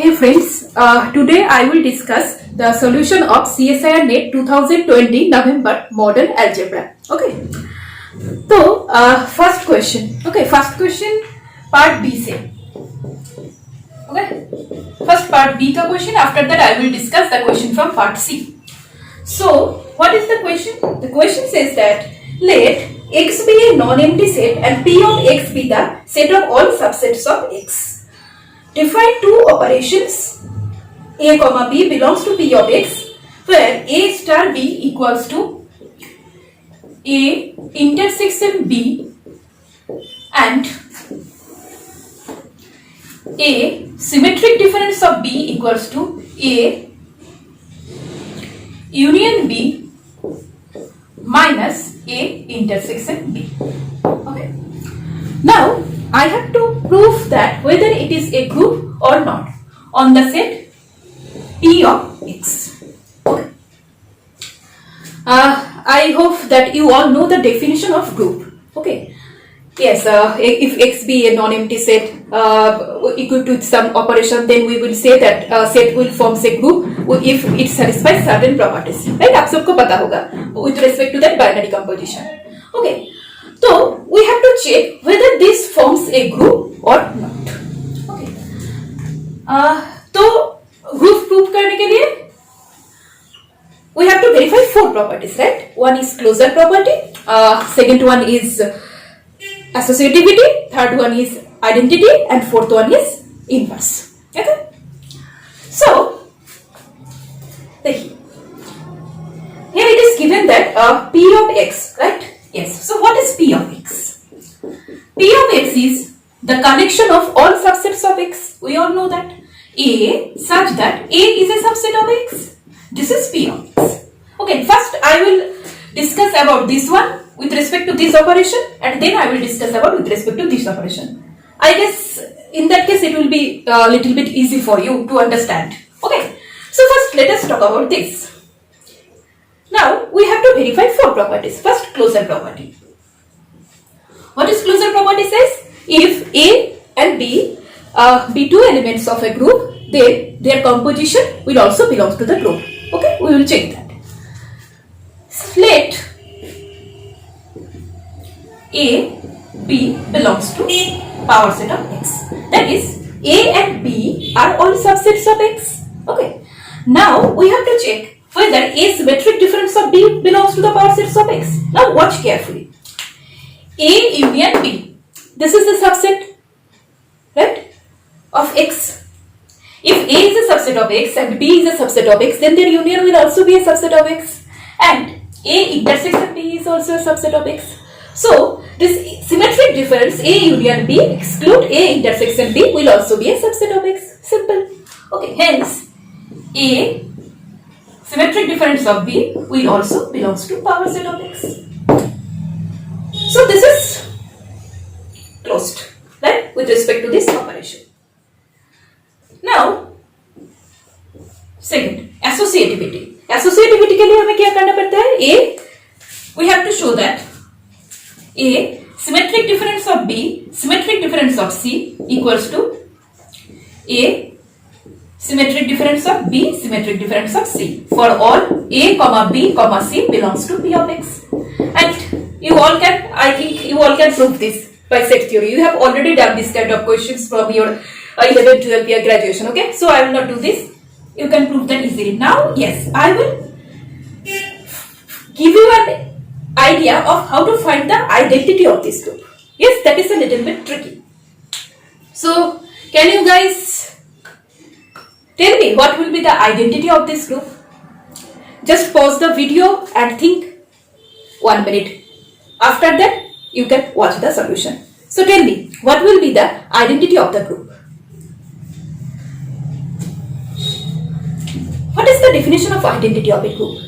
Hey friends, today I will discuss the solution of CSIR NET 2020 November model algebra. Okay. So first question. Okay, first question part B से. Okay. First part B का question. After that I will discuss the question from part C. So what is the question? The question says that let X be a non-empty set and P of X be the set of all subsets of X. Define two operations A comma B belongs to P of X where A star B equals to A intersection B and A symmetric difference of B equals to A union B minus A intersection B. Okay. Now I have to prove that whether it is a group or not on the set P of X. Okay. I hope that you all know the definition of group. Okay. Yes, if X be a non-empty set equal to some operation, then we will say that set will form a group if it satisfies certain properties. Right? आप सबको पता होगा with respect to that binary composition. Okay. So we have to check whether this forms a group or not. Okay. तो group prove करने के लिए we have to verify four properties, right? One is closure property, second one is associativity, third one is identity, and fourth one is inverse. Okay. So here it is given that P of X, right? Yes. So what is P of X? P of X is the collection of all subsets of X. We all know that A such that A is a subset of X. This is P of X. Okay. First I will discuss about this one with respect to this operation, and then I will discuss about with respect to this operation. I guess in that case it will be a little bit easy for you to understand. Okay. So first let us talk about this. Now we have to verify four properties. First, closure property. What is closure property says? If A and B be two elements of a group, then their composition will also belong to the group. Okay, we will check that. Let A, B belongs to a power set of X. That is, A and B are all subsets of X. Okay. Now we have to check whether A symmetric difference of B belongs to the power sets of X. Now watch carefully. A union B. This is the subset, right, of X. If A is a subset of X and B is a subset of X, then their union will also be a subset of X. And A intersection B is also a subset of X. So this symmetric difference A union B exclude A intersection B will also be a subset of X. Simple. Okay. Hence A symmetric difference of B will also belongs to power set of X. So this is closed, right, with respect to this operation. Now, second, associativity. Associativity के लिए हमें क्या करना पड़ता है? A, we have to show that A symmetric difference of B, symmetric difference of C equals to A symmetric difference of B, symmetric difference of C for all A, comma B, comma C belongs to P of X. And you all can, I think you all can prove this by set theory. You have already done this kind of questions from your 11, 12 year graduation. Okay, so I will not do this. You can prove that easily. Now, yes, I will give you an idea of how to find the identity of this group. Yes, that is a little bit tricky. So, can you guys tell me what will be the identity of this group? Just pause the video and think 1 minute. After that, you can watch the solution. So tell me, what will be the identity of the group? What is the definition of identity of a group?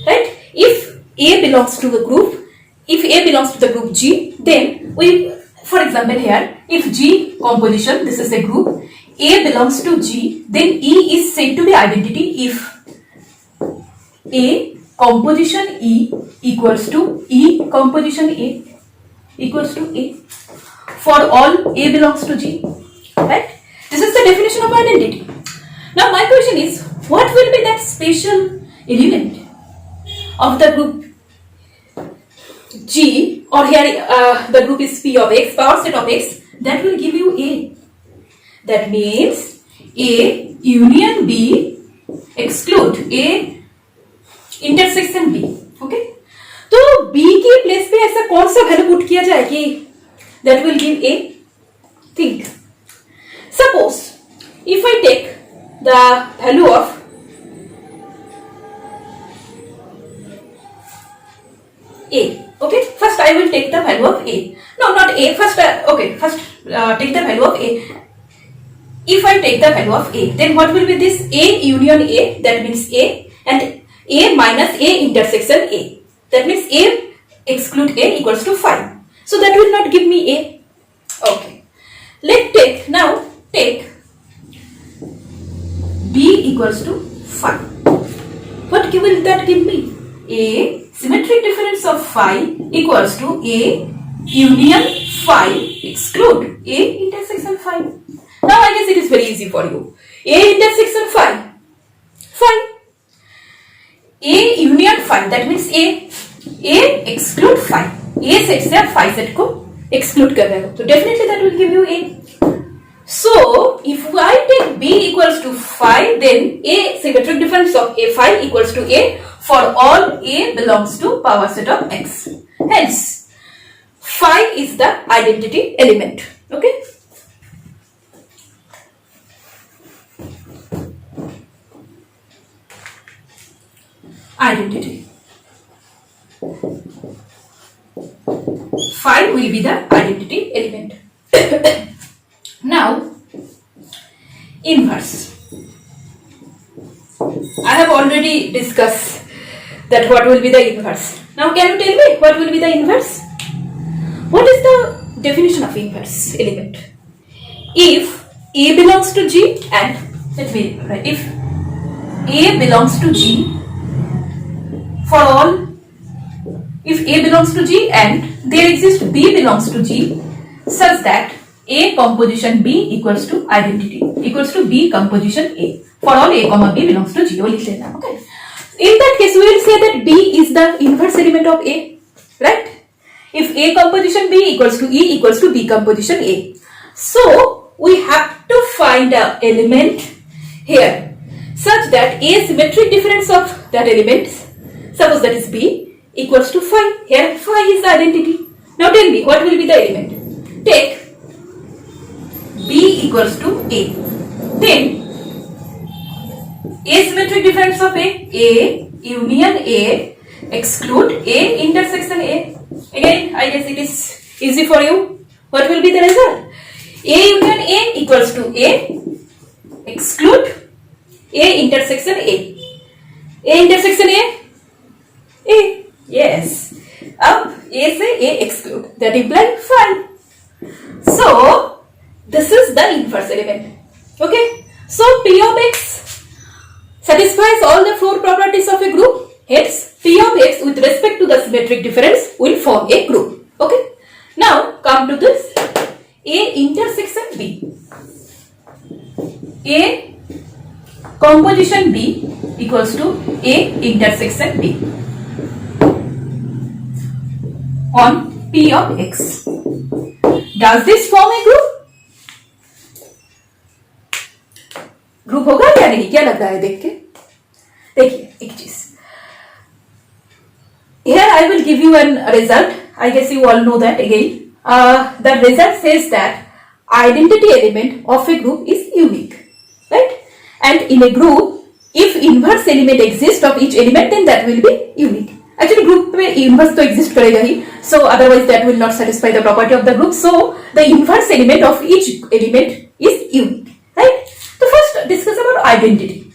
Right? If A belongs to the group, if A belongs to the group G, then we, for example here, if G composition, this is a group, A belongs to G, then E is said to be identity if A composition E equals to E composition A equals to A for all A belongs to G, right? This is the definition of identity. Now my question is, what will be that special element of the group G, or here the group is P of X, power set of X, that will give you A. That means A union B exclude A intersection B. Okay, तो B के place पे ऐसा कौन सा value put किया जाए कि that will give A? Think. Suppose if I take the value of A. Okay, first I will take the value of A. No, not A. First, take the value of A. If I take the value of A, then what will be this? A union A, that means A, and A minus A intersection A. That means A exclude A equals to 5. So that will not give me A. Okay. Take B equals to 5. What will that give me? A symmetric difference of 5 equals to A union 5 exclude A intersection 5. Now I guess it is very easy for you. A intersection 5. Fine. A union 5, that means A exclude 5. A set से आप 5 set को exclude कर रहे हो, तो definitely that will give you A. So if I take B equals to 5, then A symmetric difference of A5 equals to A for all A belongs to power set of X. Hence 5 is the identity element. Okay. Identity. 5 will be the identity element. Now, inverse. I have already discussed that what will be the inverse. Now, can you tell me what will be the inverse? What is the definition of inverse element? If A belongs to G and let me write, if A belongs to G for all, if A belongs to G and there exists B belongs to G such that A composition B equals to identity equals to B composition A for all A comma B belongs to G. Okay. In that case, we will say that B is the inverse element of A, right? If A composition B equals to E equals to B composition A. So we have to find an element here such that A symmetric difference of that element, suppose that is B, equals to 5. Here 5 is the identity. Now tell me what will be the element. Take B equals to A. Then asymmetric difference of A union A exclude A intersection A. Again, I guess it is easy for you. What will be the result? A union A equals to A exclude A intersection A. A intersection A? A. Yes. अब A से A exclude. That implies 5. So, this is the inverse element. Okay. So, P of X satisfies all the 4 properties of a group. Hence, P of X with respect to the symmetric difference will form a group. Okay. Now, come to this. A intersection B. A composition B equals to A intersection B on P of X. Does this form a group? Group होगा या नहीं, क्या लगता है देख के? देखिए एक चीज, here I will give you an result. I guess you all know that again. The result says that identity element of a group is unique, right? And in a group, if inverse element exists of each element, then that will be unique. Actually, group में inverse तो exist करेगा ही, so otherwise that will not satisfy the property of the group. So the inverse element of each element is unique, right? So first discuss about identity.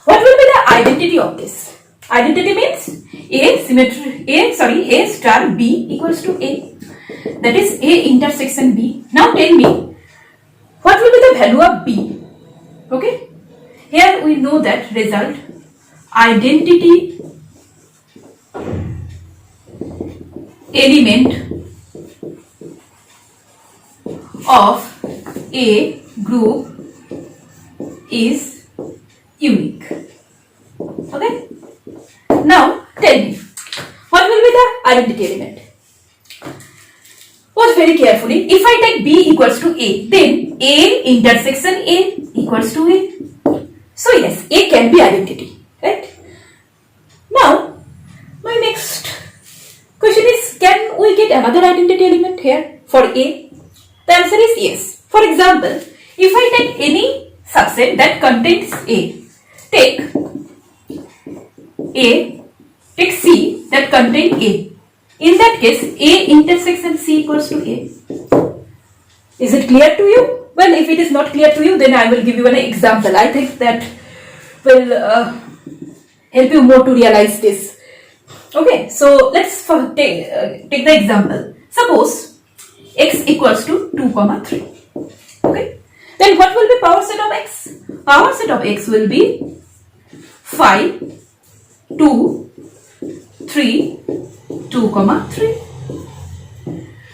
What will be the identity of this? Identity means A star B equals to A. That is A intersection B. Now tell me, what will be the value of B? Okay. Here we know that result identity element of a group is unique. Okay. Now tell me, what will be the identity element? Watch very carefully. If I take B equals to A, then A intersection A equals to A. So yes, A can be identity, right? Now, my next question is, can we get another identity element here for A? The answer is yes. For example, if I take any subset that contains A, take C that contains A. In that case, A intersection C equals to A. Is it clear to you? Well, if it is not clear to you, then I will give you an example. I think that will help you more to realize this. Okay, so let's take the example. Suppose x equals to 2, 3. Okay, then what will be power set of x? Power set of x will be 5, 2, 3, 2, 3.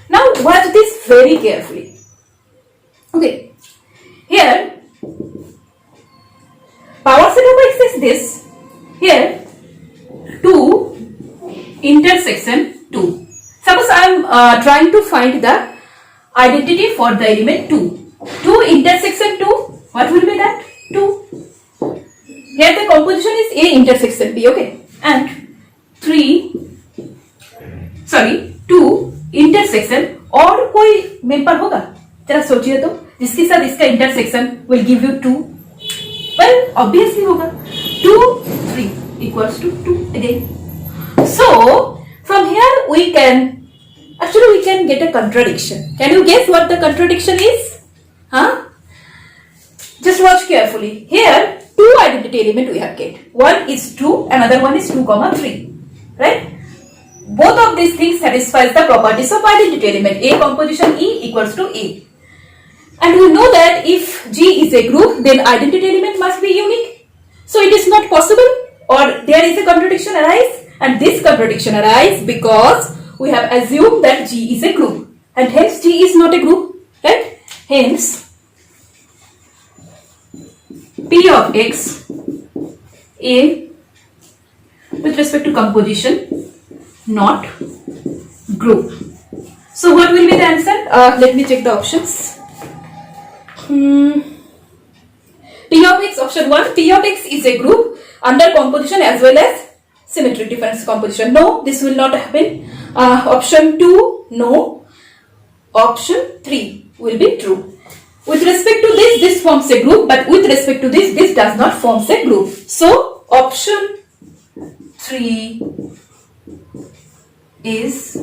Now watch this very carefully. Okay, here power set of x is this. Here 2 intersection 2. Suppose I am trying to find the identity for the element 2. 2 intersection 2. What will be that? 2. Here the composition is A intersection B. Okay, and 2 intersection और कोई member होगा? जरा सोचिए तो, जिसके साथ इसका intersection will give you 2. Well, obviously होगा. 2, 3 equals to 2 again. So from here we can get a contradiction. Can you guess what the contradiction is? Huh? Just watch carefully. Here 2 identity element we have get. One is 2, another one is 2, 3. Right? Both of these things satisfies the properties of identity element. A composition E equals to A. And we know that if G is a group, then identity element must be unique. So it is not possible, or there is a contradiction arise, and this contradiction arises because we have assumed that G is a group, and hence G is not a group, right? Hence P of x A with respect to composition not group. So what will be the answer? Let me check the options. P of x, option 1, P of x is a group under composition as well as symmetric difference composition. No, this will not happen. Option 2, no. Option 3 will be true. With respect to this, this forms a group, but with respect to this, this does not form a group. So option 3 is